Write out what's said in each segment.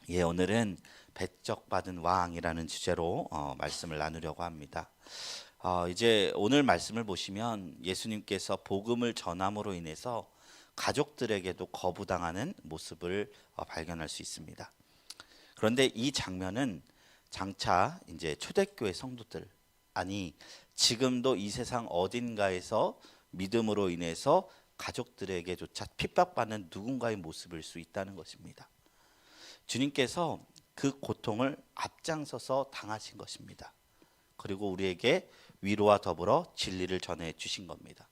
오늘은 배적받은 왕이라는 주제로 말씀을 나누려고 합니다. 이제 오늘 말씀을 보시면 예수님께서 복음을 전함으로 인해서 가족들에게도 거부당하는 모습을 발견할 수 있습니다. 그런데 이 장면은 장차 이제 초대교회 성도들, 아니 지금도 이 세상 어딘가에서 믿음으로 인해서 가족들에게조차 핍박받는 누군가의 모습일 수 있다는 것입니다. 주님께서 그 고통을 앞장서서 당하신 것입니다. 그리고 우리에게 위로와 더불어 진리를 전해 주신 겁니다.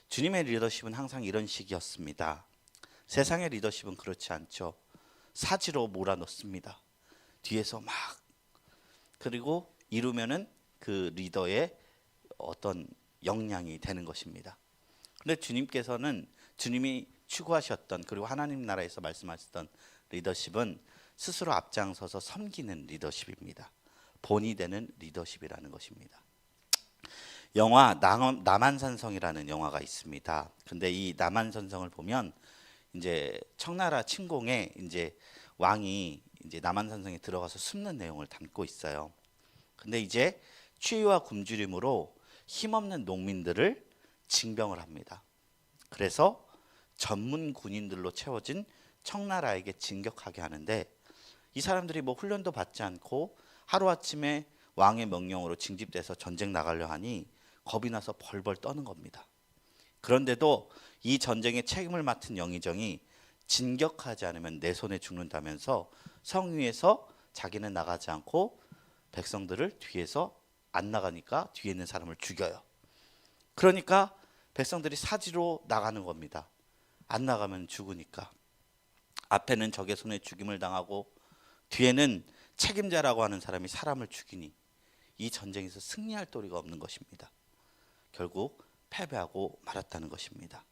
주님의 리더십은 항상 이런 식이었습니다. 세상의 리더십은 그렇지 않죠. 사지로 몰아넣습니다. 뒤에서 막, 그리고 이루면은 그 리더의 어떤 역량이 되는 것입니다. 그런데 주님께서는 주님이 추구하셨던, 그리고 하나님 나라에서 말씀하셨던 리더십은 스스로 앞장서서 섬기는 리더십입니다. 본이 되는 리더십이라는 것입니다. 영화 남한산성이라는 영화가 있습니다. 근데 이 남한산성을 보면 이제 청나라 침공에 이제 왕이 이제 남한산성에 들어가서 숨는 내용을 담고 있어요. 근데 이제 추위와 굶주림으로 힘없는 농민들을 징병을 합니다. 그래서 전문 군인들로 채워진 청나라에게 진격하게 하는데, 이 사람들이 뭐 훈련도 받지 않고 하루아침에 왕의 명령으로 징집돼서 전쟁 나가려 하니 겁이 나서 벌벌 떠는 겁니다. 그런데도 이 전쟁의 책임을 맡은 영의정이 진격하지 않으면 내 손에 죽는다면서 성 위에서 자기는 나가지 않고 백성들을 뒤에서 안 나가니까 뒤에 있는 사람을 죽여요. 그러니까 백성들이 사지로 나가는 겁니다. 안 나가면 죽으니까. 앞에는 적의 손에 죽임을 당하고 뒤에는 책임자라고 하는 사람이 사람을 죽이니 이 전쟁에서 승리할 도리가 없는 것입니다. 결국 패배하고 말았다는 것입니다.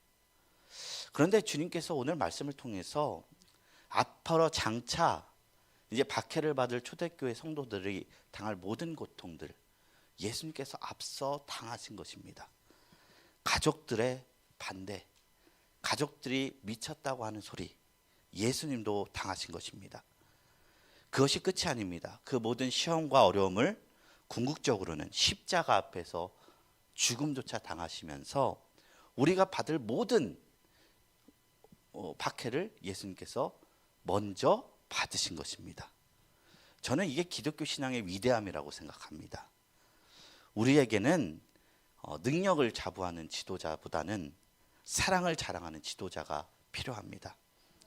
그런데 주님께서 오늘 말씀을 통해서 앞으로 장차 이제 박해를 받을 초대교회 성도들이 당할 모든 고통들, 예수님께서 앞서 당하신 것입니다. 가족들의 반대, 가족들이 미쳤다고 하는 소리, 예수님도 당하신 것입니다. 그것이 끝이 아닙니다. 그 모든 시험과 어려움을 궁극적으로는 십자가 앞에서 죽음조차 당하시면서 우리가 받을 모든 박해를 예수님께서 먼저 받으신 것입니다. 저는 이게 기독교 신앙의 위대함이라고 생각합니다. 우리에게는 능력을 자부하는 지도자보다는 사랑을 자랑하는 지도자가 필요합니다.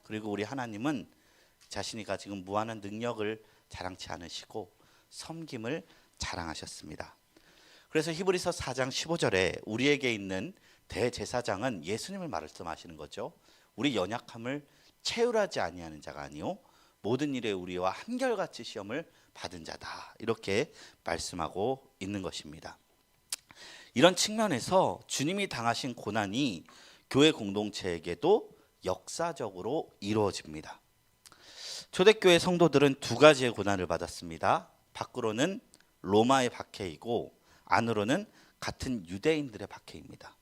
그리고 우리 하나님은 자신이 가지고 무한한 능력을 자랑치 않으시고 섬김을 자랑하셨습니다. 그래서 히브리서 4장 15절에 우리에게 있는 대제사장은 예수님을 말씀하시는 거죠. 우리 연약함을 체휼하지 아니하는 자가 아니요 모든 일에 우리와 한결같이 시험을 받은 자다, 이렇게 말씀하고 있는 것입니다. 이런 측면에서 주님이 당하신 고난이 교회 공동체에게도 역사적으로 이루어집니다. 초대교회 성도들은 두 가지의 고난을 받았습니다. 밖으로는 로마의 박해이고 안으로는 같은 유대인들의 박해입니다.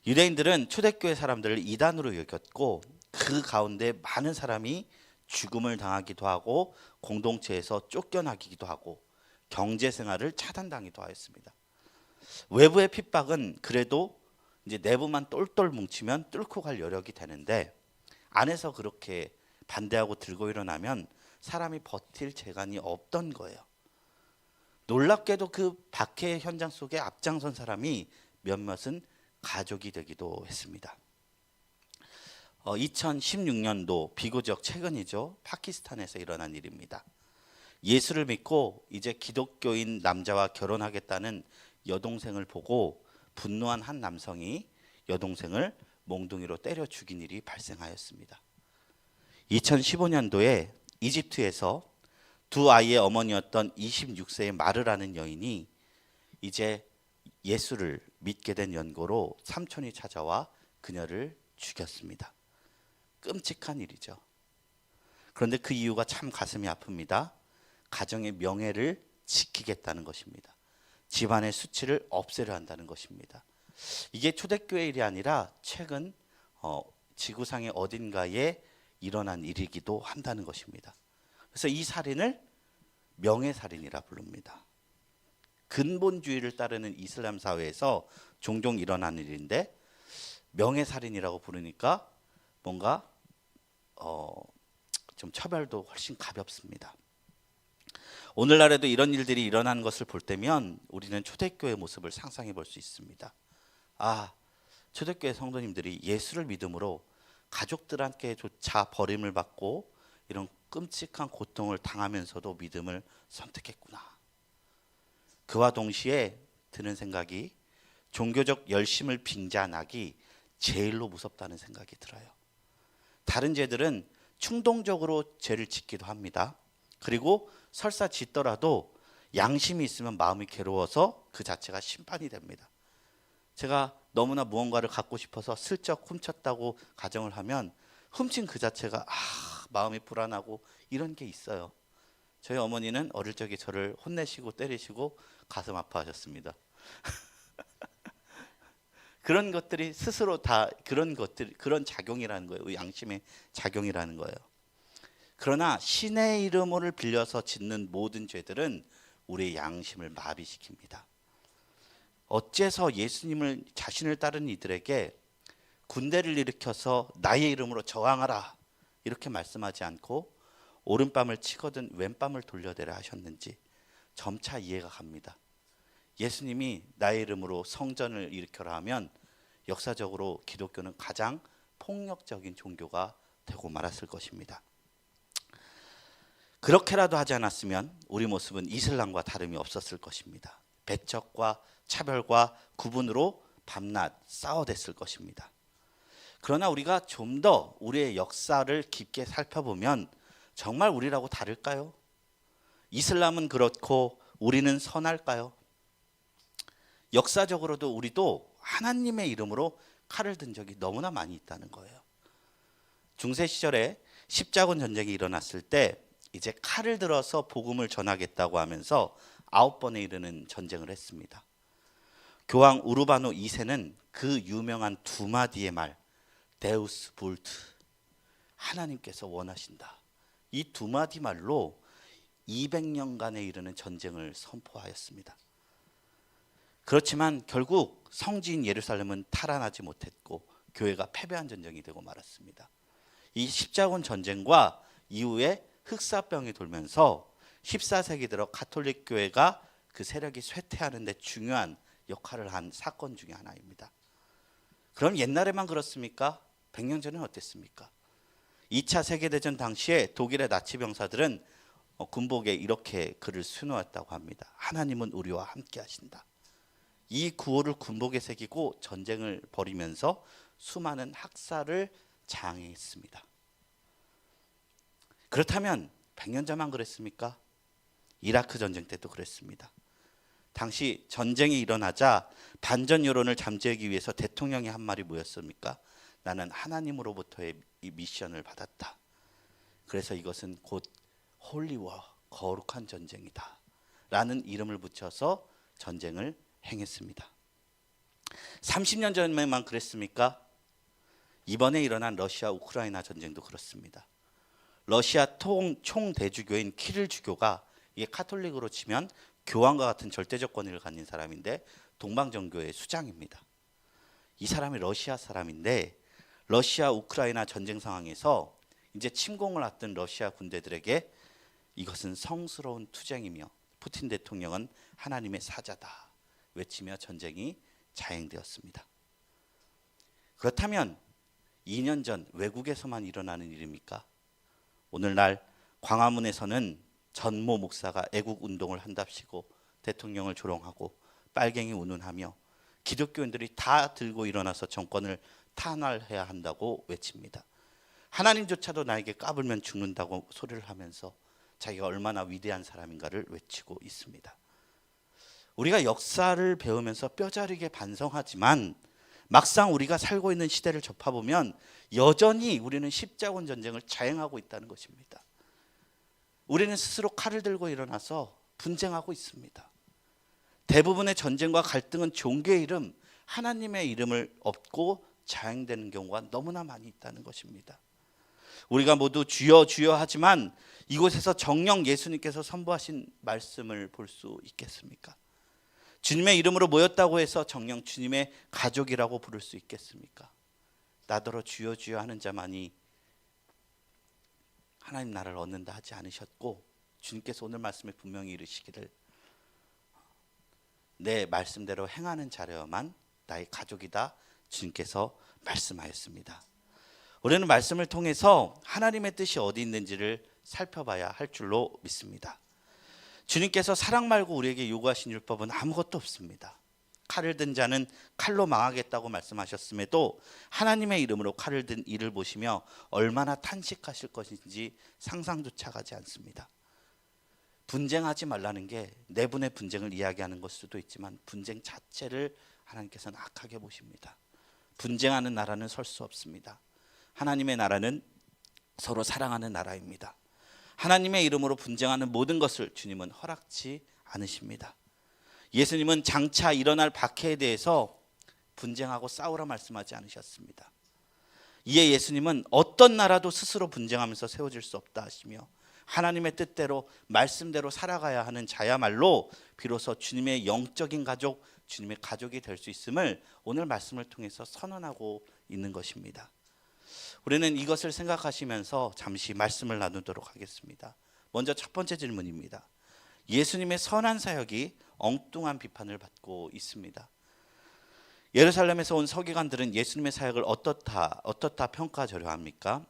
유대인들은 초대교회 사람들을 이단으로 여겼고 그 가운데 많은 사람이 죽음을 당하기도 하고 공동체에서 쫓겨나기도 하고 경제 생활을 차단당하기도 하였습니다. 외부의 핍박은 그래도 이제 내부만 똘똘 뭉치면 뚫고 갈 여력이 되는데 안에서 그렇게 반대하고 들고 일어나면 사람이 버틸 재간이 없던 거예요. 놀랍게도 그 박해 현장 속에 앞장선 사람이 몇몇은 가족이 되기도 했습니다. 2016년도 비교적 최근이죠. 파키스탄에서 일어난 일입니다. 예수를 믿고 이제 기독교인 남자와 결혼하겠다는 여동생을 보고 분노한 한 남성이 여동생을 몽둥이로 때려 죽인 일이 발생하였습니다. 2015년도에 이집트에서 두 아이의 어머니였던 26세의 마르라는 여인이 이제 예수를 믿게 된 연고로 삼촌이 찾아와 그녀를 죽였습니다. 끔찍한 일이죠. 그런데 그 이유가 참 가슴이 아픕니다. 가정의 명예를 지키겠다는 것입니다. 집안의 수치를 없애려 한다는 것입니다. 이게 초대교회 일이 아니라 최근 지구상의 어딘가에 일어난 일이기도 한다는 것입니다. 그래서 이 살인을 명예살인이라 부릅니다. 근본주의를 따르는 이슬람 사회에서 종종 일어나는 일인데 명예살인이라고 부르니까 뭔가 좀 처벌도 훨씬 가볍습니다. 오늘날에도 이런 일들이 일어나는 것을 볼 때면 우리는 초대교회 모습을 상상해 볼 수 있습니다. 초대교회 성도님들이 예수를 믿음으로 가족들한테조차 버림을 받고 이런 끔찍한 고통을 당하면서도 믿음을 선택했구나. 그와 동시에 드는 생각이 종교적 열심을 빙자하기 제일로 무섭다는 생각이 들어요. 다른 죄들은 충동적으로 죄를 짓기도 합니다. 그리고 설사 짓더라도 양심이 있으면 마음이 괴로워서 그 자체가 심판이 됩니다. 제가 너무나 무언가를 갖고 싶어서 슬쩍 훔쳤다고 가정을 하면 훔친 그 자체가 마음이 불안하고 이런 게 있어요. 저희 어머니는 어릴 적에 저를 혼내시고 때리시고 가슴 아파하셨습니다. 그런 것들이 스스로 다 그런 작용이라는 거예요. 양심의 작용이라는 거예요. 그러나 신의 이름을 빌려서 짓는 모든 죄들은 우리의 양심을 마비시킵니다. 어째서 예수님을 자신을 따르는 이들에게 군대를 일으켜서 나의 이름으로 저항하라 이렇게 말씀하지 않고 오른밤을 치거든 왼밤을 돌려대라 하셨는지 점차 이해가 갑니다. 예수님이 나의 이름으로 성전을 일으켜라 하면 역사적으로 기독교는 가장 폭력적인 종교가 되고 말았을 것입니다. 그렇게라도 하지 않았으면 우리 모습은 이슬람과 다름이 없었을 것입니다. 배척과 차별과 구분으로 밤낮 싸워댔을 것입니다. 그러나 우리가 좀 더 우리의 역사를 깊게 살펴보면 정말 우리라고 다를까요? 이슬람은 그렇고 우리는 선할까요? 역사적으로도 우리도 하나님의 이름으로 칼을 든 적이 너무나 많이 있다는 거예요. 중세 시절에 십자군 전쟁이 일어났을 때 이제 칼을 들어서 복음을 전하겠다고 하면서 9번에 이르는 전쟁을 했습니다. 교황 우르바노 2세는 그 유명한 두 마디의 말 데우스 볼트 하나님께서 원하신다. 이 두 마디 말로 200년간에 이르는 전쟁을 선포하였습니다. 그렇지만 결국 성지인 예루살렘은 탈환하지 못했고 교회가 패배한 전쟁이 되고 말았습니다. 이 십자군 전쟁과 이후에 흑사병이 돌면서 14세기 들어 가톨릭 교회가 그 세력이 쇠퇴하는 데 중요한 역할을 한 사건 중에 하나입니다. 그럼 옛날에만 그렇습니까? 100년 전에는 어땠습니까? 2차 세계대전 당시에 독일의 나치 병사들은 군복에 이렇게 글을 수놓았다고 합니다. 하나님은 우리와 함께 하신다. 이 구호를 군복에 새기고 전쟁을 벌이면서 수많은 학살을 장애했습니다. 그렇다면 100년 전만 그랬습니까? 이라크 전쟁 때도 그랬습니다. 당시 전쟁이 일어나자 반전 여론을 잠재우기 위해서 대통령이 한 말이 뭐였습니까? 나는 하나님으로부터의 이 미션을 받았다. 그래서 이것은 곧 홀리워 거룩한 전쟁이다 라는 이름을 붙여서 전쟁을 행했습니다. 30년 전에만 그랬습니까? 이번에 일어난 러시아 우크라이나 전쟁도 그렇습니다. 러시아 총대주교인 키릴 주교가 이게 카톨릭으로 치면 교황과 같은 절대적 권위를 가진 사람인데 동방정교의 수장입니다. 이 사람이 러시아 사람인데 러시아 우크라이나 전쟁 상황에서 이제 침공을 앞둔 러시아 군대들에게 이것은 성스러운 투쟁이며 푸틴 대통령은 하나님의 사자다 외치며 전쟁이 자행되었습니다. 그렇다면 2년 전 외국에서만 일어나는 일입니까? 오늘날 광화문에서는 전모 목사가 애국 운동을 한답시고 대통령을 조롱하고 빨갱이 운운하며 기독교인들이 다 들고 일어나서 정권을 탄압해야 한다고 외칩니다. 하나님조차도 나에게 까불면 죽는다고 소리를 하면서 자기가 얼마나 위대한 사람인가를 외치고 있습니다. 우리가 역사를 배우면서 뼈저리게 반성하지만 막상 우리가 살고 있는 시대를 접해보면 여전히 우리는 십자군 전쟁을 자행하고 있다는 것입니다. 우리는 스스로 칼을 들고 일어나서 분쟁하고 있습니다. 대부분의 전쟁과 갈등은 종교의 이름, 하나님의 이름을 얻고 자행되는 경우가 너무나 많이 있다는 것입니다. 우리가 모두 주여 주여 하지만 이곳에서 정녕 예수님께서 선포하신 말씀을 볼 수 있겠습니까? 주님의 이름으로 모였다고 해서 정녕 주님의 가족이라고 부를 수 있겠습니까? 나더러 주여 주여 하는 자만이 하나님 나라를 얻는다 하지 않으셨고, 주님께서 오늘 말씀에 분명히 이르시기를 내 말씀대로 행하는 자려만 나의 가족이다, 주님께서 말씀하였습니다. 우리는 말씀을 통해서 하나님의 뜻이 어디 있는지를 살펴봐야 할 줄로 믿습니다. 주님께서 사랑 말고 우리에게 요구하신 율법은 아무것도 없습니다. 칼을 든 자는 칼로 망하겠다고 말씀하셨음에도 하나님의 이름으로 칼을 든 이를 보시며 얼마나 탄식하실 것인지 상상조차 가지 않습니다. 분쟁하지 말라는 게 내분의 분쟁을 이야기하는 것 수도 있지만 분쟁 자체를 하나님께서는 악하게 보십니다. 분쟁하는 나라는 설 수 없습니다. 하나님의 나라는 서로 사랑하는 나라입니다. 하나님의 이름으로 분쟁하는 모든 것을 주님은 허락치 않으십니다. 예수님은 장차 일어날 박해에 대해서 분쟁하고 싸우라 말씀하지 않으셨습니다. 이에 예수님은 어떤 나라도 스스로 분쟁하면서 세워질 수 없다 하시며 하나님의 뜻대로 말씀대로 살아가야 하는 자야말로 비로소 주님의 영적인 가족, 주님의 가족이 될 수 있음을 오늘 말씀을 통해서 선언하고 있는 것입니다. 우리는 이것을 생각하시면서 잠시 말씀을 나누도록 하겠습니다. 먼저 첫 번째 질문입니다. 예수님의 선한 사역이 엉뚱한 비판을 받고 있습니다. 예루살렘에서 온 서기관들은 예수님의 사역을 어떻다 평가하려 합니까?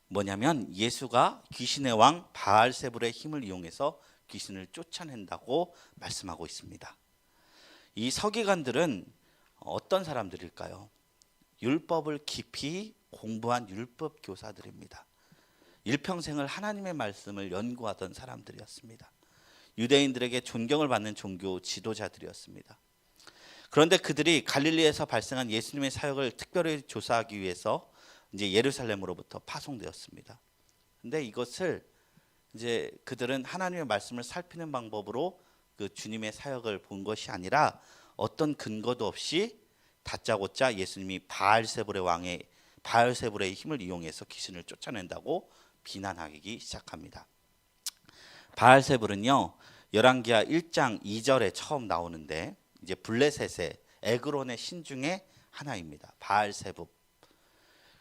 뭐냐면 예수가 귀신의 왕 바알세불의 힘을 이용해서 귀신을 쫓아낸다고 말씀하고 있습니다. 이 서기관들은 어떤 사람들일까요? 율법을 깊이 공부한 율법 교사들입니다. 일평생을 하나님의 말씀을 연구하던 사람들이었습니다. 유대인들에게 존경을 받는 종교 지도자들이었습니다. 그런데 그들이 갈릴리에서 발생한 예수님의 사역을 특별히 조사하기 위해서 이제 예루살렘으로부터 파송되었습니다. 근데 이것을 이제 그들은 하나님의 말씀을 살피는 방법으로 그 주님의 사역을 본 것이 아니라 어떤 근거도 없이 다짜고짜 예수님이 바알세불의 힘을 이용해서 귀신을 쫓아낸다고 비난하기 시작합니다. 바알세불은요, 열왕기하 1장 2절에 처음 나오는데 이제 블레셋의 에그론의 신 중에 하나입니다. 바알세불.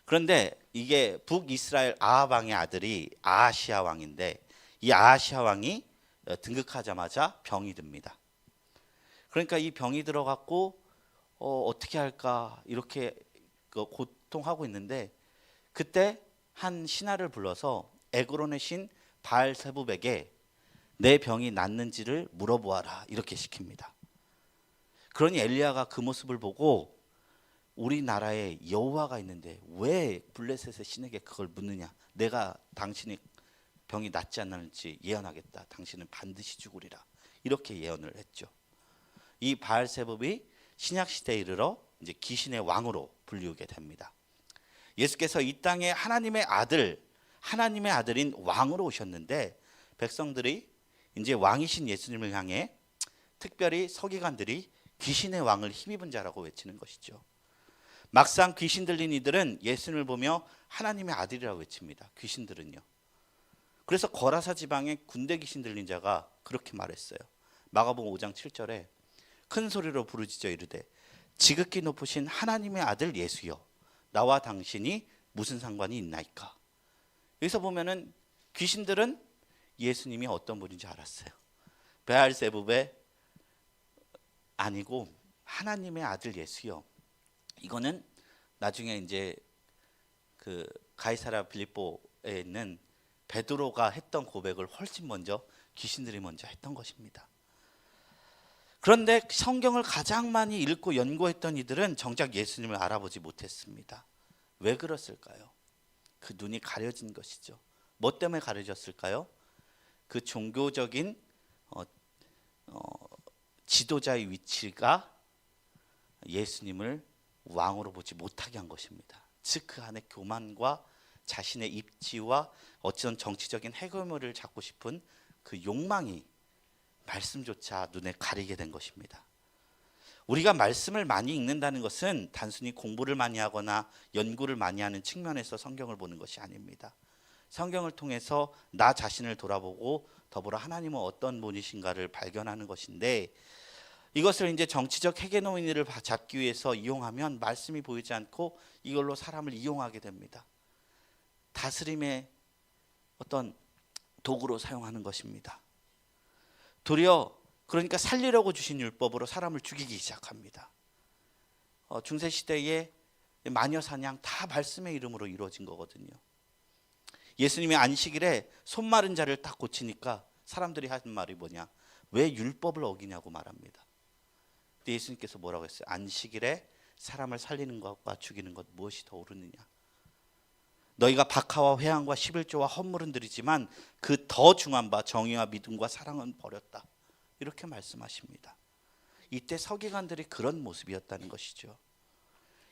그런데 이게 북이스라엘 아합 왕의 아들이 아하시아 왕인데 이 아하시아 왕이 등극하자마자 병이 듭니다. 그러니까 이 병이 들어갖고 어떻게 할까 이렇게 고통하고 있는데 그때 한 신하를 불러서 에그론의 신 바알세불에게 내 병이 낫는지를 물어보아라 이렇게 시킵니다. 그러니 엘리야가 그 모습을 보고 우리나라에 여호와가 있는데 왜 블레셋의 신에게 그걸 묻느냐, 내가 당신이 병이 낫지 않는지 예언하겠다, 당신은 반드시 죽으리라 이렇게 예언을 했죠. 이 바알세불이 신약 시대에 이르러 이제 귀신의 왕으로 불리우게 됩니다. 예수께서 이 땅에 하나님의 아들인 왕으로 오셨는데 백성들이 이제 왕이신 예수님을 향해 특별히 서기관들이 귀신의 왕을 힘입은 자라고 외치는 것이죠. 막상 귀신 들린 이들은 예수님을 보며 하나님의 아들이라고 외칩니다. 귀신들은요. 그래서 거라사 지방에 군대 귀신 들린 자가 그렇게 말했어요. 마가복음 5장 7절에 큰 소리로 부르짖어 이르되 지극히 높으신 하나님의 아들 예수여, 나와 당신이 무슨 상관이 있나이까. 여기서 보면은 귀신들은 예수님이 어떤 분인지 알았어요. 베알세불의 아니고 하나님의 아들 예수여. 이거는 나중에 이제 그 가이사랴 빌립보에 있는 베드로가 했던 고백을 훨씬 먼저 귀신들이 먼저 했던 것입니다. 그런데 성경을 가장 많이 읽고 연구했던 이들은 정작 예수님을 알아보지 못했습니다. 왜 그랬을까요? 그 눈이 가려진 것이죠. 뭐 때문에 가려졌을까요? 그 종교적인 지도자의 위치가 예수님을 왕으로 보지 못하게 한 것입니다. 즉 그 안에 교만과 자신의 입지와 어떤 정치적인 해결물을 잡고 싶은 그 욕망이 말씀조차 눈에 가리게 된 것입니다. 우리가 말씀을 많이 읽는다는 것은 단순히 공부를 많이 하거나 연구를 많이 하는 측면에서 성경을 보는 것이 아닙니다. 성경을 통해서 나 자신을 돌아보고 더불어 하나님은 어떤 분이신가를 발견하는 것인데, 이것을 이제 정치적 헤게모니를 잡기 위해서 이용하면 말씀이 보이지 않고 이걸로 사람을 이용하게 됩니다. 다스림의 어떤 도구로 사용하는 것입니다. 도리어 그러니까 살리려고 주신 율법으로 사람을 죽이기 시작합니다. 중세시대의 마녀 사냥 다 말씀의 이름으로 이루어진 거거든요. 예수님이 안식일에 손 마른 자를 딱 고치니까 사람들이 하는 말이 뭐냐? 왜 율법을 어기냐고 말합니다. 근데 예수님께서 뭐라고 했어요? 안식일에 사람을 살리는 것과 죽이는 것 무엇이 더 옳으느냐? 너희가 박하와 회향과 11조와 헌물은 드리지만 그 더 중한 바 정의와 믿음과 사랑은 버렸다. 이렇게 말씀하십니다. 이때 서기관들이 그런 모습이었다는 것이죠.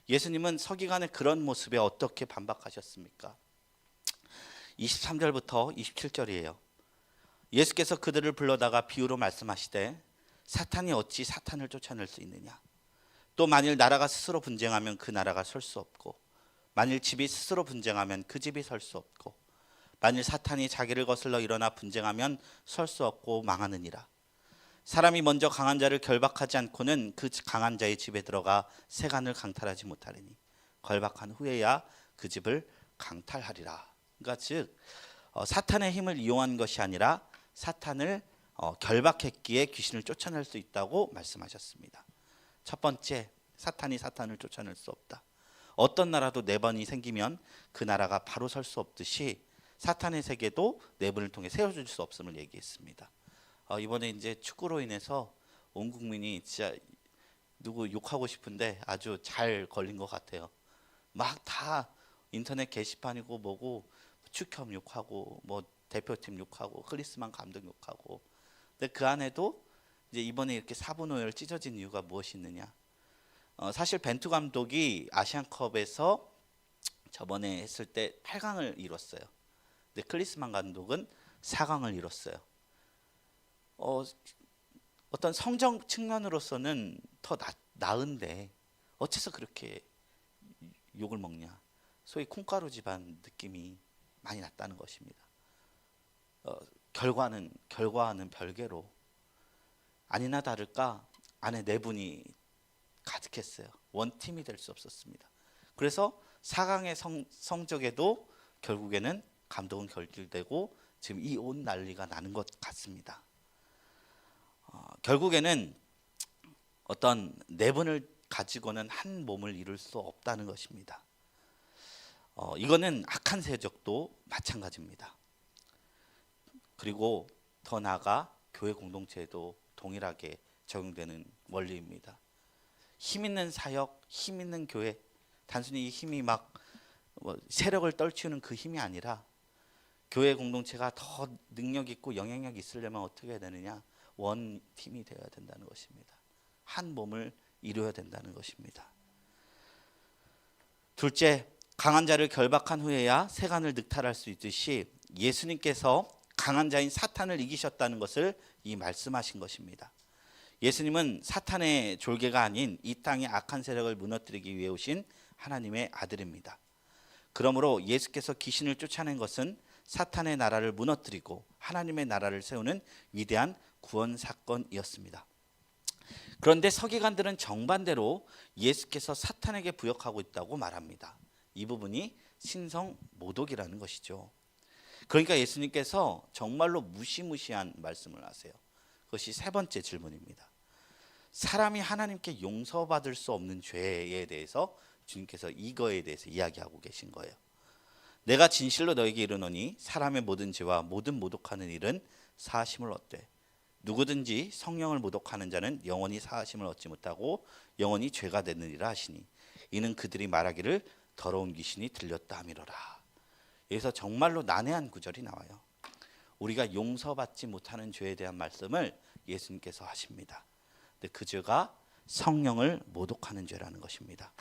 예수님은 서기관의 그런 모습에 어떻게 반박하셨습니까? 23절부터 27절이에요. 예수께서 그들을 불러다가 비유로 말씀하시되 사탄이 어찌 사탄을 쫓아낼 수 있느냐? 또 만일 나라가 스스로 분쟁하면 그 나라가 설 수 없고, 만일 집이 스스로 분쟁하면 그 집이 설 수 없고, 만일 사탄이 자기를 거슬러 일어나 분쟁하면 설 수 없고 망하느니라. 사람이 먼저 강한 자를 결박하지 않고는 그 강한 자의 집에 들어가 세간을 강탈하지 못하리니 결박한 후에야 그 집을 강탈하리라. 그러니까 즉 사탄의 힘을 이용한 것이 아니라 사탄을 결박했기에 귀신을 쫓아낼 수 있다고 말씀하셨습니다. 첫 번째, 사탄이 사탄을 쫓아낼 수 없다. 어떤 나라도 내번이 생기면 그 나라가 바로 설 수 없듯이 사탄의 세계도 내분을 통해 세워질 수 없음을 얘기했습니다. 이번에 이제 축구로 인해서 온 국민이 진짜 누구 욕하고 싶은데 아주 잘 걸린 것 같아요. 막 다 인터넷 게시판이고 뭐고 축협 욕하고 뭐 대표팀 욕하고 크리스만 감독 욕하고. 근데 그 안에도 이제 이번에 이렇게 4분 5열 찢어진 이유가 무엇이 있느냐? 사실 벤투 감독이 아시안컵에서 저번에 했을 때 8강을 이뤘어요. 근데 클리스만 감독은 4강을 이뤘어요. 어떤 성적 측면으로서는 더 나은데 어째서 그렇게 욕을 먹냐? 소위 콩가루 집안 느낌이 많이 났다는 것입니다. 결과는 별개로 아니나 다를까 안에 내분이 가득했어요. 원팀이 될 수 없었습니다. 그래서 4강의 성적에도 결국에는 감독은 결실되고 지금 이 온 난리가 나는 것 같습니다. 결국에는 어떤 내분을 가지고는 한 몸을 이룰 수 없다는 것입니다. 이거는 악한 세력도 마찬가지입니다. 그리고 더 나아가 교회 공동체에도 동일하게 적용되는 원리입니다. 힘 있는 사역, 힘 있는 교회, 단순히 이 힘이 막 세력을 떨치우는 그 힘이 아니라 교회 공동체가 더 능력 있고 영향력 있으려면 어떻게 해야 되느냐? 원팀이 되어야 된다는 것입니다. 한 몸을 이루어야 된다는 것입니다. 둘째, 강한 자를 결박한 후에야 세간을 늑탈할 수 있듯이 예수님께서 강한 자인 사탄을 이기셨다는 것을 이 말씀하신 것입니다. 예수님은 사탄의 졸개가 아닌 이 땅의 악한 세력을 무너뜨리기 위해 오신 하나님의 아들입니다. 그러므로 예수께서 귀신을 쫓아낸 것은 사탄의 나라를 무너뜨리고 하나님의 나라를 세우는 위대한 구원 사건이었습니다. 그런데 서기관들은 정반대로 예수께서 사탄에게 부역하고 있다고 말합니다. 이 부분이 신성 모독이라는 것이죠. 그러니까 예수님께서 정말로 무시무시한 말씀을 하세요. 그것이 세 번째 질문입니다. 사람이 하나님께 용서받을 수 없는 죄에 대해서 주님께서 이거에 대해서 이야기하고 계신 거예요. 내가 진실로 너에게 이르노니 사람의 모든 죄와 모든 모독하는 일은 사하심을 얻되 누구든지 성령을 모독하는 자는 영원히 사하심을 얻지 못하고 영원히 죄가 되느니라 하시니 이는 그들이 말하기를 더러운 귀신이 들렸다 함이로라. 여기서 정말로 난해한 구절이 나와요. 우리가 용서받지 못하는 죄에 대한 말씀을 예수님께서 하십니다. 근데 그 죄가 성령을 모독하는 죄라는 것입니다.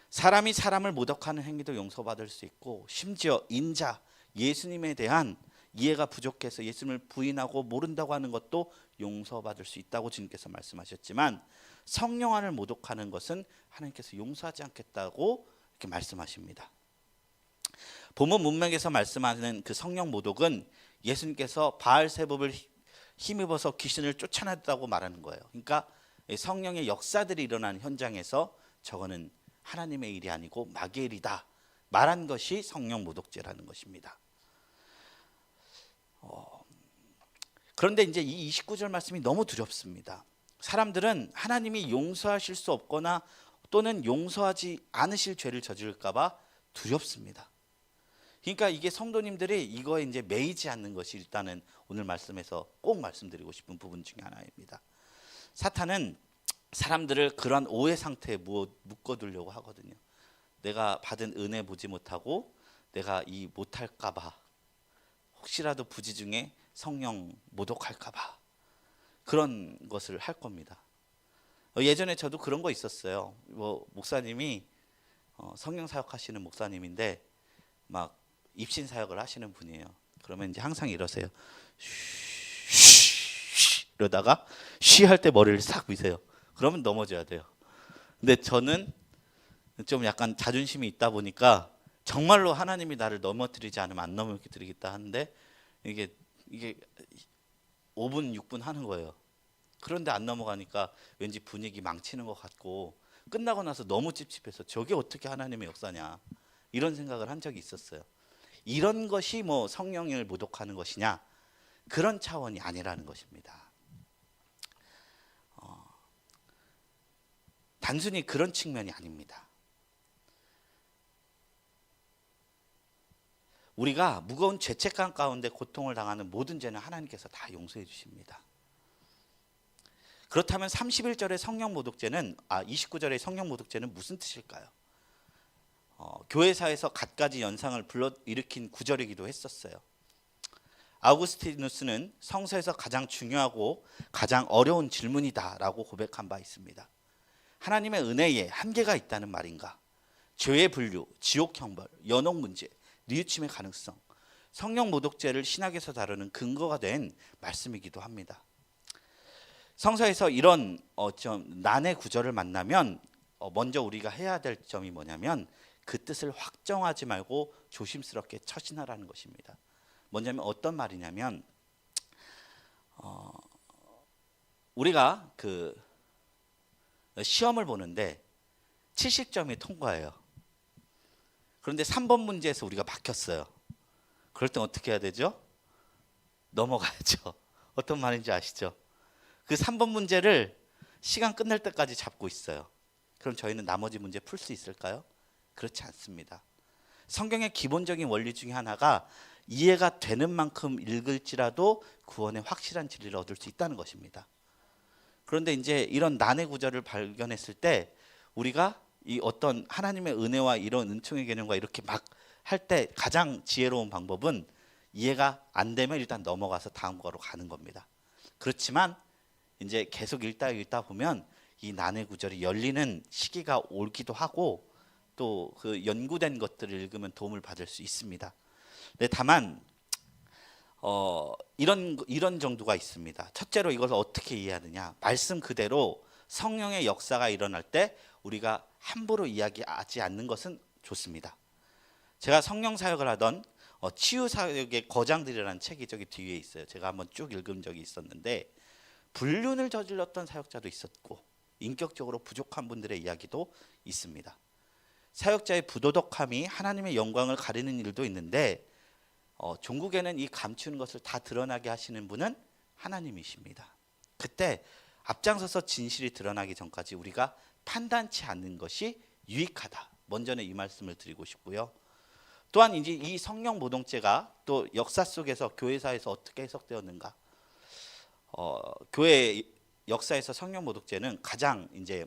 사람이 사람을 모독하는 행위도 용서받을 수 있고 심지어 인자 예수님에 대한 이해가 부족해서 예수님을 부인하고 모른다고 하는 것도 용서받을 수 있다고 주님께서 말씀하셨지만 성령 안을 모독하는 것은 하나님께서 용서하지 않겠다고 이렇게 말씀하십니다. 본문 문맥에서 말씀하는 그 성령 모독은 예수님께서 바알세붑을 힘입어서 귀신을 쫓아냈다고 말하는 거예요. 그러니까 성령의 역사들이 일어나는 현장에서 저거는 하나님의 일이 아니고 마귀의 일이다 말한 것이 성령 모독죄라는 것입니다. 그런데 이제 이 29절 말씀이 너무 두렵습니다. 사람들은 하나님이 용서하실 수 없거나 또는 용서하지 않으실 죄를 저지를까 봐 두렵습니다. 그러니까 이게 성도님들이 이거에 이제 매이지 않는 것이 일단은 오늘 말씀에서 꼭 말씀드리고 싶은 부분 중에 하나입니다. 사탄은 사람들을 그런 오해 상태에 묶어두려고 하거든요. 내가 받은 은혜 보지 못하고 내가 이 못할까 봐, 혹시라도 부지 중에 성령 모독할까 봐 그런 것을 할 겁니다. 예전에 저도 그런 거 있었어요. 목사님이 성령 사역하시는 목사님인데 막 입신 사역을 하시는 분이에요. 그러면 이제 항상 이러세요. 쉬 이러다가 쉬 할 때 머리를 싹 미세요. 그러면 넘어져야 돼요. 근데 저는 좀 약간 자존심이 있다 보니까 정말로 하나님이 나를 넘어뜨리지 않으면 안 넘어뜨리겠다 하는데 이게 5분 6분 하는 거예요. 그런데 안 넘어가니까 왠지 분위기 망치는 것 같고 끝나고 나서 너무 찝찝해서 저게 어떻게 하나님의 역사냐 이런 생각을 한 적이 있었어요. 이런 것이 뭐 성령을 모독하는 것이냐 그런 차원이 아니라는 것입니다. 단순히 그런 측면이 아닙니다. 우리가 무거운 죄책감 가운데 고통을 당하는 모든 죄는 하나님께서 다 용서해 주십니다. 그렇다면 31절의 성령 모독죄는 29절의 성령 모독죄는 무슨 뜻일까요? 교회사에서 갖가지 연상을 불러일으킨 구절이기도 했었어요. 아우구스티누스는 성서에서 가장 중요하고 가장 어려운 질문이다라고 고백한 바 있습니다. 하나님의 은혜에 한계가 있다는 말인가? 죄의 분류, 지옥 형벌, 연옥 문제, 뉘우침의 가능성, 성령 모독죄를 신학에서 다루는 근거가 된 말씀이기도 합니다. 성서에서 이런 좀 난의 구절을 만나면 먼저 우리가 해야 될 점이 뭐냐면 그 뜻을 확정하지 말고 조심스럽게 처신하라는 것입니다. 뭐냐면 어떤 말이냐면 우리가 그 시험을 보는데 70점이 통과해요. 그런데 3번 문제에서 우리가 막혔어요. 그럴 땐 어떻게 해야 되죠? 넘어가야죠. 어떤 말인지 아시죠? 그 3번 문제를 시간 끝날 때까지 잡고 있어요. 그럼 저희는 나머지 문제 풀 수 있을까요? 그렇지 않습니다. 성경의 기본적인 원리 중에 하나가 이해가 되는 만큼 읽을지라도 구원의 확실한 진리를 얻을 수 있다는 것입니다. 그런데 이제 이런 난의 구절을 발견했을 때 우리가 이 어떤 하나님의 은혜와 이런 은총의 개념과 이렇게 막 할 때 가장 지혜로운 방법은 이해가 안 되면 일단 넘어가서 다음 거로 가는 겁니다. 그렇지만 이제 계속 읽다 보면 이 난의 구절이 열리는 시기가 오기도 하고 또 그 연구된 것들을 읽으면 도움을 받을 수 있습니다. 네, 다만 이런 정도가 있습니다. 첫째로 이것을 어떻게 이해하느냐? 말씀 그대로 성령의 역사가 일어날 때 우리가 함부로 이야기하지 않는 것은 좋습니다. 제가 성령 사역을 하던 치유 사역의 거장들이라는 책이 저기 뒤에 있어요. 제가 한번 쭉 읽은 적이 있었는데 불륜을 저질렀던 사역자도 있었고 인격적으로 부족한 분들의 이야기도 있습니다. 사역자의 부도덕함이 하나님의 영광을 가리는 일도 있는데 종국에는 이 감추는 것을 다 드러나게 하시는 분은 하나님이십니다. 그때 앞장서서 진실이 드러나기 전까지 우리가 판단치 않는 것이 유익하다. 먼저는 이 말씀을 드리고 싶고요. 또한 이제 이 성령 모독죄가 또 역사 속에서 교회사에서 어떻게 해석되었는가? 교회 역사에서 성령 모독죄는 가장 이제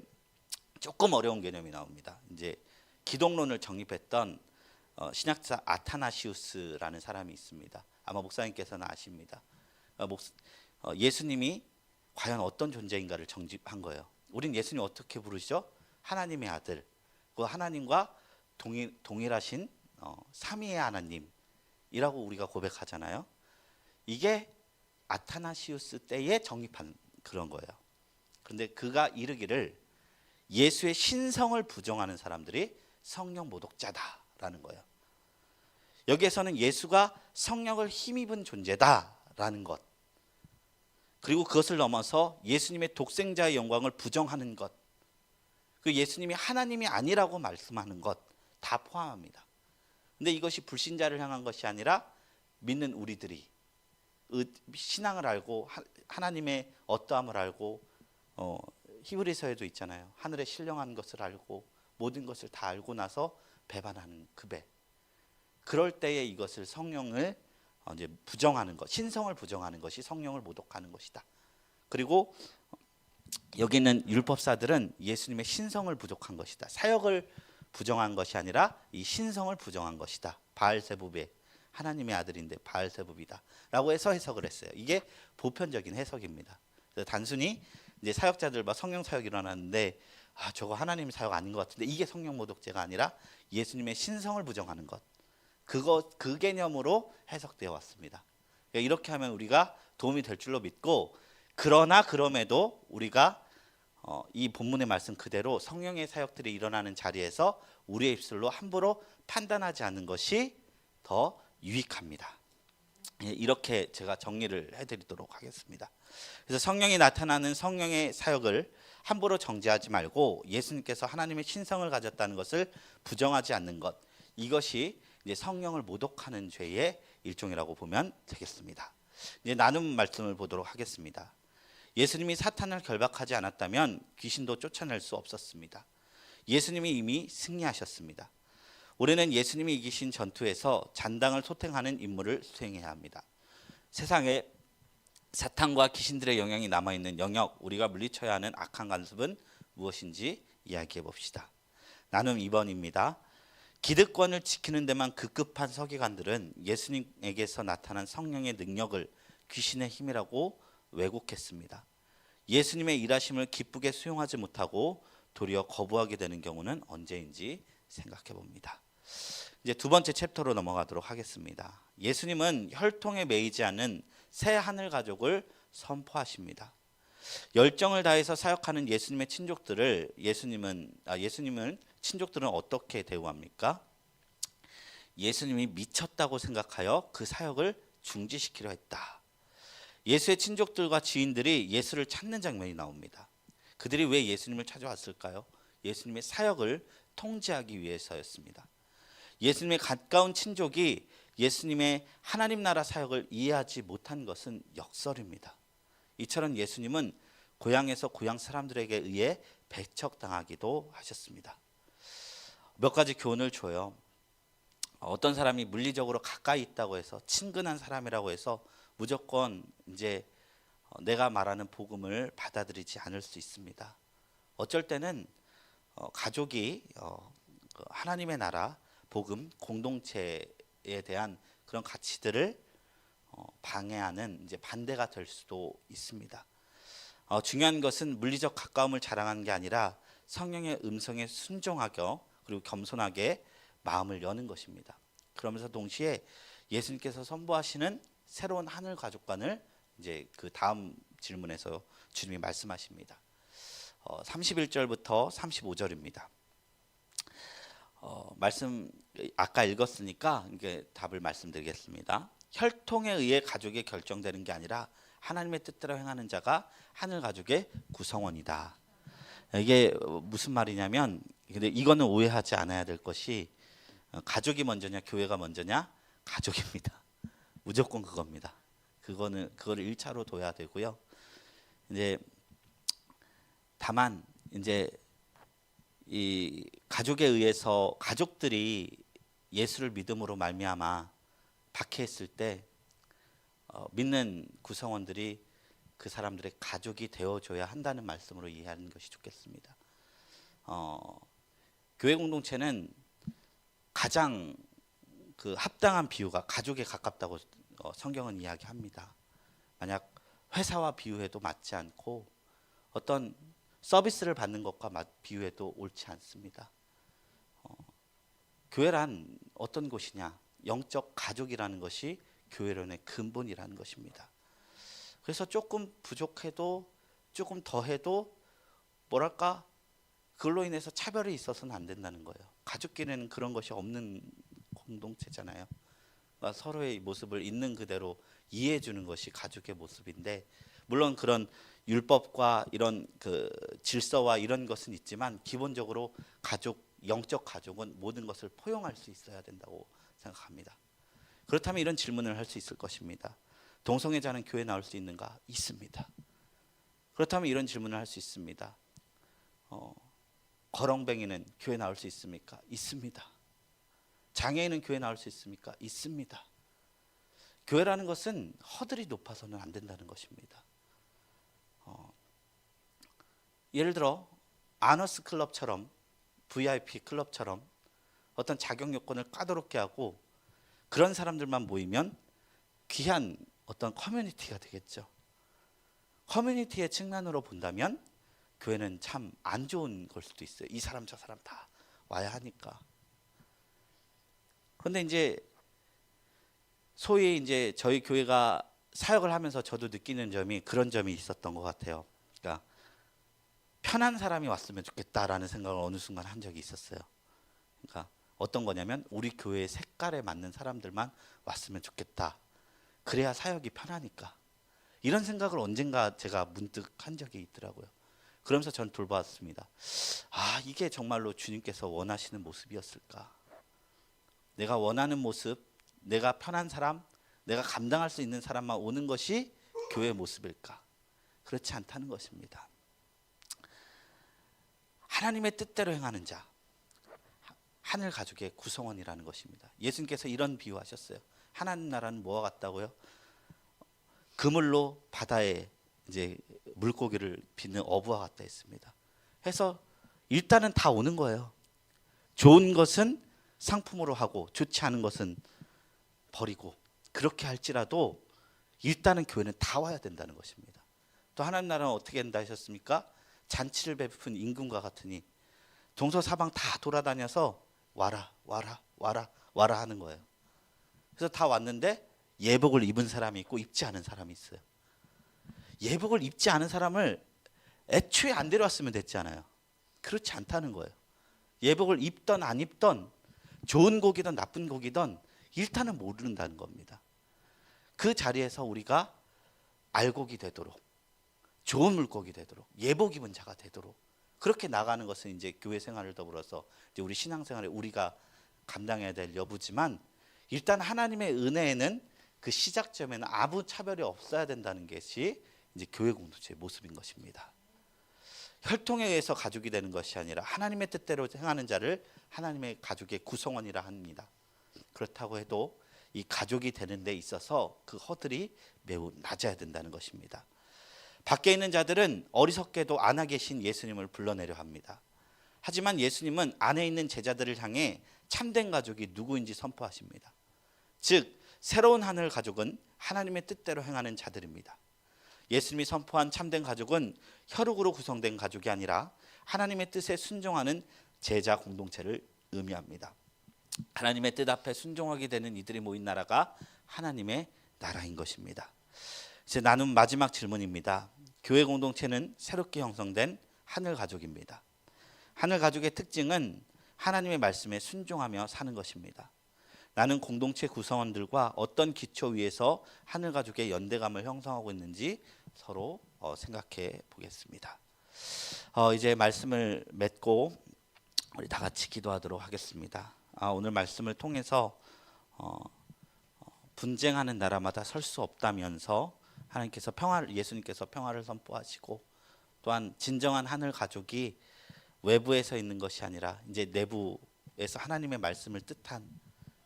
조금 어려운 개념이 나옵니다. 이제 기독론을 정립했던 신학자 아타나시우스라는 사람이 있습니다. 아마 목사님께서는 아십니다. 예수님이 과연 어떤 존재인가를 정립한 거예요. 우린 예수님 어떻게 부르시죠? 하나님의 아들. 그 하나님과 동일하신 삼위의 하나님이라고 우리가 고백하잖아요. 이게 아타나시우스 때에 정립한 그런 거예요. 그런데 그가 이르기를 예수의 신성을 부정하는 사람들이 성령 모독자다라는 거예요. 여기에서는 예수가 성령을 힘입은 존재다라는 것, 그리고 그것을 넘어서 예수님의 독생자의 영광을 부정하는 것, 그 예수님이 하나님이 아니라고 말씀하는 것 다 포함합니다. 근데 이것이 불신자를 향한 것이 아니라 믿는 우리들이 신앙을 알고 하나님의 어떠함을 알고, 히브리서에도 있잖아요. 하늘에 신령한 것을 알고 모든 것을 다 알고 나서 배반하는 그 배. 그럴 때에 이것을 성령을 이제 부정하는 것, 신성을 부정하는 것이 성령을 모독하는 것이다. 그리고 여기 있는 율법사들은 예수님의 신성을 부족한 것이다. 사역을 부정한 것이 아니라 이 신성을 부정한 것이다. 바알세붑의 하나님의 아들인데 바알세붑이다 라고 해서 해석을 했어요. 이게 보편적인 해석입니다. 그래서 단순히 이제 사역자들과 성령 사역이 일어났는데 저거 하나님 사역 아닌 것 같은데, 이게 성령 모독죄가 아니라 예수님의 신성을 부정하는 것, 그 개념으로 해석되어 왔습니다. 그러니까 이렇게 하면 우리가 도움이 될 줄로 믿고, 그러나 그럼에도 우리가 이 본문의 말씀 그대로 성령의 사역들이 일어나는 자리에서 우리의 입술로 함부로 판단하지 않는 것이 더 유익합니다. 이렇게 제가 정리를 해드리도록 하겠습니다. 그래서 성령이 나타나는 성령의 사역을 함부로 정죄하지 말고 예수님께서 하나님의 신성을 가졌다는 것을 부정하지 않는 것, 이것이 이제 성령을 모독하는 죄의 일종이라고 보면 되겠습니다. 이제 나눔 말씀을 보도록 하겠습니다. 예수님이 사탄을 결박하지 않았다면 귀신도 쫓아낼 수 없었습니다. 예수님이 이미 승리하셨습니다. 우리는 예수님이 이기신 전투에서 잔당을 소탱하는 임무를 수행해야 합니다. 세상에 사탄과 귀신들의 영향이 남아있는 영역, 우리가 물리쳐야 하는 악한 간섭은 무엇인지 이야기해 봅시다. 나눔 2번입니다. 기득권을 지키는 데만 급급한 서기관들은 예수님에게서 나타난 성령의 능력을 귀신의 힘이라고 왜곡했습니다. 예수님의 일하심을 기쁘게 수용하지 못하고 도리어 거부하게 되는 경우는 언제인지 생각해 봅니다. 이제 두 번째 챕터로 넘어가도록 하겠습니다. 예수님은 혈통에 매이지 않은 새 하늘 가족을 선포하십니다. 열정을 다해서 사역하는 예수님의 친족들을 친족들은 어떻게 대우합니까? 예수님이 미쳤다고 생각하여 그 사역을 중지시키려 했다. 예수의 친족들과 지인들이 예수를 찾는 장면이 나옵니다. 그들이 왜 예수님을 찾아왔을까요? 예수님의 사역을 통제하기 위해서였습니다. 예수님의 가까운 친족이 예수님의 하나님 나라 사역을 이해하지 못한 것은 역설입니다. 이처럼 예수님은 고향에서 고향 사람들에게 의해 배척당하기도 하셨습니다. 몇 가지 교훈을 줘요. 어떤 사람이 물리적으로 가까이 있다고 해서, 친근한 사람이라고 해서 무조건 이제 내가 말하는 복음을 받아들이지 않을 수 있습니다. 어쩔 때는 가족이 하나님의 나라, 복음, 공동체에 대한 그런 가치들을 방해하는 이제 반대가 될 수도 있습니다. 중요한 것은 물리적 가까움을 자랑하는 게 아니라 성령의 음성에 순종하게, 그리고 겸손하게 마음을 여는 것입니다. 그러면서 동시에 예수님께서 선보하시는 새로운 하늘 가족관을 이제 그 다음 질문에서 주님이 말씀하십니다. 31절부터 35절입니다. 말씀 아까 읽었으니까 이게 답을 말씀드리겠습니다. 혈통에 의해 가족이 결정되는 게 아니라 하나님의 뜻대로 행하는 자가 하늘 가족의 구성원이다. 이게 무슨 말이냐면, 근데 이거는 오해하지 않아야 될 것이, 가족이 먼저냐 교회가 먼저냐? 가족입니다. 무조건 그겁니다. 그거를 1차로 둬야 되고요. 이제 다만 이제 이 가족에 의해서 가족들이 예수를 믿음으로 말미암아 박해했을 때 믿는 구성원들이 그 사람들의 가족이 되어줘야 한다는 말씀으로 이해하는 것이 좋겠습니다. 교회 공동체는 가장 그 합당한 비유가 가족에 가깝다고 성경은 이야기합니다. 만약 회사와 비유해도 맞지 않고 어떤 서비스를 받는 것과 비유해도 옳지 않습니다. 교회란 어떤 곳이냐? 영적 가족이라는 것이 교회론의 근본이라는 것입니다. 그래서 조금 부족해도 조금 더해도 뭐랄까 그걸로 인해서 차별이 있어서는 안 된다는 거예요. 가족끼리는 그런 것이 없는 공동체잖아요. 그러니까 서로의 모습을 있는 그대로 이해해 주는 것이 가족의 모습인데, 물론 그런 율법과 이런 그 질서와 이런 것은 있지만 기본적으로 가족, 영적 가족은 모든 것을 포용할 수 있어야 된다고 생각합니다. 그렇다면 이런 질문을 할 수 있을 것입니다. 동성애자는 교회 나올 수 있는가? 있습니다. 그렇다면 이런 질문을 할 수 있습니다. 거렁뱅이는 교회 나올 수 있습니까? 있습니다. 장애인은 교회 나올 수 있습니까? 있습니다. 교회라는 것은 허들이 높아서는 안 된다는 것입니다. 예를 들어 아너스 클럽처럼 VIP 클럽처럼 어떤 자격 요건을 까다롭게 하고 그런 사람들만 모이면 귀한 어떤 커뮤니티가 되겠죠. 커뮤니티의 측면으로 본다면 교회는 참 안 좋은 걸 수도 있어요. 이 사람 저 사람 다 와야 하니까. 그런데 이제 소위 이제 저희 교회가 사역을 하면서 저도 느끼는 점이 그런 점이 있었던 것 같아요. 그러니까 편한 사람이 왔으면 좋겠다라는 생각을 어느 순간 한 적이 있었어요. 그러니까 어떤 거냐면 우리 교회의 색깔에 맞는 사람들만 왔으면 좋겠다. 그래야 사역이 편하니까. 이런 생각을 언젠가 제가 문득 한 적이 있더라고요. 그러면서 전 돌봐왔습니다. 아, 이게 정말로 주님께서 원하시는 모습이었을까? 내가 원하는 모습, 내가 편한 사람, 내가 감당할 수 있는 사람만 오는 것이 교회의 모습일까? 그렇지 않다는 것입니다. 하나님의 뜻대로 행하는 자, 하늘 가족의 구성원이라는 것입니다. 예수님께서 이런 비유하셨어요. 하나님 나라는 뭐와 같다고요? 그물로 바다에 이제 물고기를 빚는 어부와 같다 했습니다. 해서 일단은 다 오는 거예요. 좋은 것은 상품으로 하고 좋지 않은 것은 버리고, 그렇게 할지라도 일단은 교회는 다 와야 된다는 것입니다. 또 하나님 나라는 어떻게 된다 하셨습니까? 잔치를 베푼 임금과 같으니 동서사방 다 돌아다녀서 와라 와라 와라 와라 하는 거예요. 그래서 다 왔는데 예복을 입은 사람이 있고 입지 않은 사람이 있어요. 예복을 입지 않은 사람을 애초에 안 데려왔으면 됐잖아요. 그렇지 않다는 거예요. 예복을 입던 안 입던 좋은 곡이든 나쁜 곡이든 일단은 모른다는 겁니다. 그 자리에서 우리가 알곡이 되도록, 좋은 물고기 되도록, 예복 입은 자가 되도록 그렇게 나가는 것은 이제 교회 생활을 더불어서 이제 우리 신앙생활에 우리가 감당해야 될 여부지만, 일단 하나님의 은혜에는 그 시작점에는 아무 차별이 없어야 된다는 것이 이제 교회 공동체의 모습인 것입니다. 혈통에 의해서 가족이 되는 것이 아니라 하나님의 뜻대로 행하는 자를 하나님의 가족의 구성원이라 합니다. 그렇다고 해도 이 가족이 되는 데 있어서 그 허들이 매우 낮아야 된다는 것입니다. 밖에 있는 자들은 어리석게도 안에 계신 예수님을 불러내려 합니다. 하지만 예수님은 안에 있는 제자들을 향해 참된 가족이 누구인지 선포하십니다. 즉 새로운 하늘 가족은 하나님의 뜻대로 행하는 자들입니다. 예수님이 선포한 참된 가족은 혈육으로 구성된 가족이 아니라 하나님의 뜻에 순종하는 제자 공동체를 의미합니다. 하나님의 뜻 앞에 순종하게 되는 이들이 모인 나라가 하나님의 나라인 것입니다. 이제 나눈 마지막 질문입니다. 교회 공동체는 새롭게 형성된 하늘 가족입니다. 하늘 가족의 특징은 하나님의 말씀에 순종하며 사는 것입니다. 나는 공동체 구성원들과 어떤 기초 위에서 하늘 가족의 연대감을 형성하고 있는지 서로 생각해 보겠습니다. 이제 말씀을 맺고 우리 다 같이 기도하도록 하겠습니다. 오늘 말씀을 통해서 분쟁하는 나라마다 설 수 없다면서 하나님께서 평화를, 예수님께서 평화를 선포하시고, 또한 진정한 하늘 가족이 외부에서 있는 것이 아니라 이제 내부에서 하나님의 말씀을 뜻한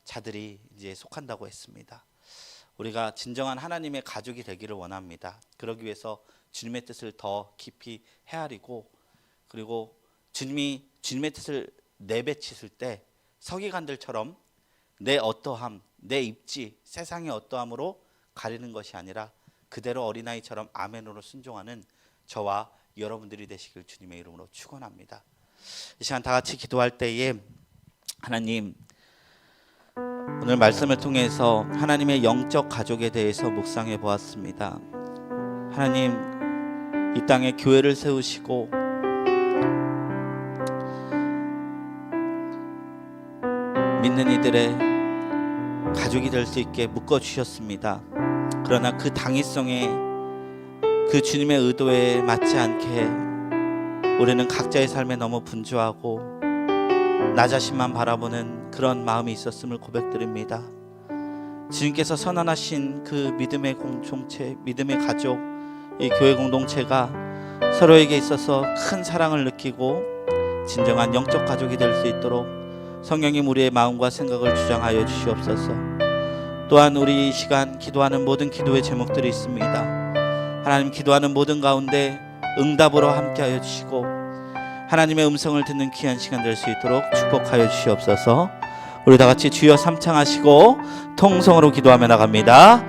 자들이 이제 속한다고 했습니다. 우리가 진정한 하나님의 가족이 되기를 원합니다. 그러기 위해서 주님의 뜻을 더 깊이 헤아리고, 그리고 주님이 주님의 뜻을 내뱉으실 때 서기관들처럼 내 어떠함, 내 입지, 세상의 어떠함으로 가리는 것이 아니라 그대로 어린아이처럼 아멘으로 순종하는 저와 여러분들이 되시길 주님의 이름으로 축원합니다. 이 시간 다 같이 기도할 때에 하나님, 오늘 말씀을 통해서 하나님의 영적 가족에 대해서 묵상해 보았습니다. 하나님, 이 땅에 교회를 세우시고 믿는 이들의 가족이 될 수 있게 묶어 주셨습니다. 그러나 그 당위성에, 그 주님의 의도에 맞지 않게 우리는 각자의 삶에 너무 분주하고 나 자신만 바라보는 그런 마음이 있었음을 고백드립니다. 주님께서 선언하신 그 믿음의 공동체, 믿음의 가족, 이 교회 공동체가 서로에게 있어서 큰 사랑을 느끼고 진정한 영적 가족이 될 수 있도록 성령님 우리의 마음과 생각을 주장하여 주시옵소서. 또한 우리 이 시간 기도하는 모든 기도의 제목들이 있습니다. 하나님, 기도하는 모든 가운데 응답으로 함께하여 주시고 하나님의 음성을 듣는 귀한 시간 될 수 있도록 축복하여 주시옵소서. 우리 다 같이 주여 삼창하시고 통성으로 기도하며 나갑니다.